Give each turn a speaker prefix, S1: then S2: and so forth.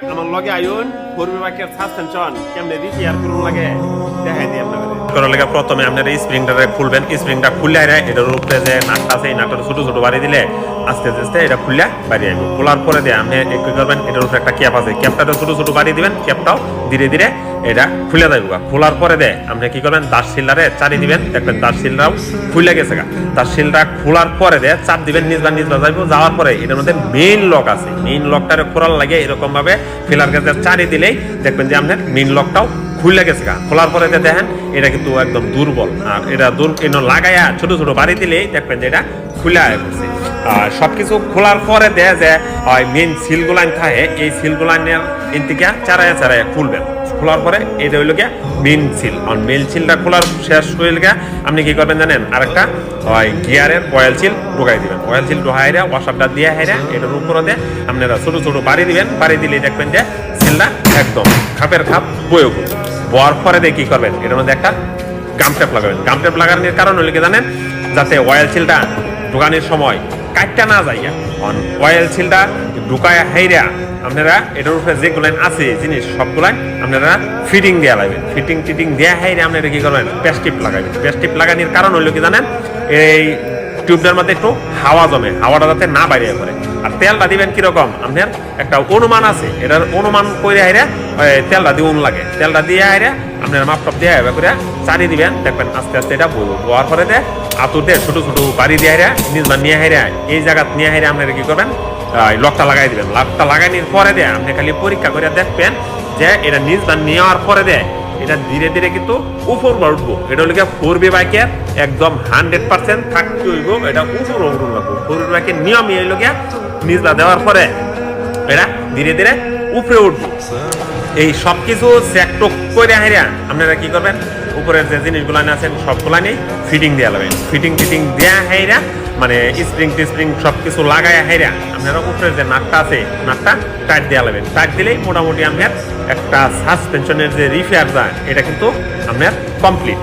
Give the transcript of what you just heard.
S1: আমার লগে আয়ুন ফোরবি বাইকের সাসপেনশন কেমনে রিপেয়ার করুন লাগে দেখাই দিই আপনাদের করার লাগে প্রথমে আপনার স্প্রিংটারে খুলবেন স্প্রিংটা খুললে আইরা এটার উপরে যে নাটটা আছে এই নাটটা ছোট ছোট বাড়ি দিলে আস্তে আস্তে এটা খুললে বাড়ি আসবে খোলার পরে দিয়ে আপনি কি করবেন এটার উপরে একটা ক্যাপ আছে ক্যাপটাতে ছোট ছোট বাড়ি দিবেন ক্যাপটাও ধীরে ধীরে এটা খুলে যাবে খোলার পরে দিয়ে আপনি কি করবেন দাঁত শিলটারে চারি দিবেন দেখবেন দাঁত শিলটাও খুলে গেছে গা দাঁত শিলটা খোলার পরে দিয়ে চাপ দিবেন নিজবার যাইব যাওয়ার পরে এটার মধ্যে মেইন লক আছে মেইন লকটারে খোলার লাগে এরকম ভাবে ফিলার গাছের চারি দিলেই দেখবেন যে আপনার মেইন লকটাও খুলে গেছে গা খোলার পরে দেখেন এটা কিন্তু একদম দুর্বল আর এটা লাগাইয়া ছোট ছোট বাড়ি দিলেই দেখবেন যে এটা খুলে পড়ছে সবকিছু খোলার পরে দেয় যে মেইন সিলগুলাইন থাকে এই সিলগুলাইনের ইন্তিকা চারায় চারায় খুলবেন খোলার পরে এটা হইল গিয়া মেইন সিল আর মেইন সিলটা খোলার শেষ হইল গিয়া আপনি কি করবেন জানেন আরেকটা গিয়ারের অয়েল সিল ঢুকাই দিবেন অয়েল সিল ঢুকাইরা ওয়াশারটা দিয়ে হাইরা এটার উপরে দিয়ে আপনারা ছোট ছোট বাড়ি দিবেন বাড়ি দিলে দেখবেন যে সিলটা একদম খাপের খাপ বয়ে বয়ার পরে দিয়ে কি করবেন এটার মধ্যে একটা গাম টেপ লাগাবেন গাম টেপ লাগানোর কারণ হলে কি জানেন যাতে অয়েল সিলটা ঢুকানোর সময় কাটটা না যায় অয়েল সিলটা ঢুকায় হাইরা আপনারা এটার উপরে যেগুলান আছে জিনিস সবগুলাই আপনারা ফিটিং দেওয়া লাগবেন ফিটিং দেওয়া হাইরে আপনারা কি করবেন প্যাস্টিপ লাগাবেন প্যাস্টিপ লাগানোর কারণ হলো কি জানেন এই টিউবটার মধ্যে একটু হাওয়া জমে হাওয়াটা যাতে না বাইরে করে আর তেলটা দিবেন কিরকম আপনার একটা অনুমান আছে এটার অনুমান করে হাইরে তেলটা দিয়ে লাগে তেলটা দিয়ে হাইরে আপনার মাপটপ দিয়ে করে চারি দিবেন দেখবেন আস্তে আস্তে এটা বলবো বোয়ার পরে দেয় আতুর দিয়ে ছোট ছোট বাড়ি দিয়ে হাইরে নিজবার নিয়ে হাইরে এই জায়গা নিয়ে হাইরে আপনারা কি করবেন লকটা লাগাই দিবেন লকটা লাগানোর পরে দেয় আপনি খালি পরীক্ষা করে দেখবেন যে এটা নিজবার নেওয়ার পরে দেয় এটা ধীরে ধীরে কিন্তু উপর উঠবো এটা হলো ফোরবি বাইকের একদম 100% থাকতে হইব এটা উপর উঠুন লাগবো ফোরবি বাইকের নিয়ম হইল গিয়া নিজবা দেওয়ার পরে এটা ধীরে ধীরে উপরে উঠবো এই সব কিছু চেকটক করে হাইরা আপনারা কি করবেন উপরের যে জিনিসগুলো আছেন সবগুলা নিয়ে ফিটিং দেওয়া লাগবেন ফিটিং দেওয়া হাইরা মানে স্প্রিং সব কিছু লাগায় হাইরা আপনারা উপরের যে নাটটা আছে নাটটা টাইট দেওয়া লাগবেন টাইট দিলেই মোটামুটি আপনার একটা সাসপেনশনের যে রিপেয়ার যায় এটা কিন্তু আপনার কমপ্লিট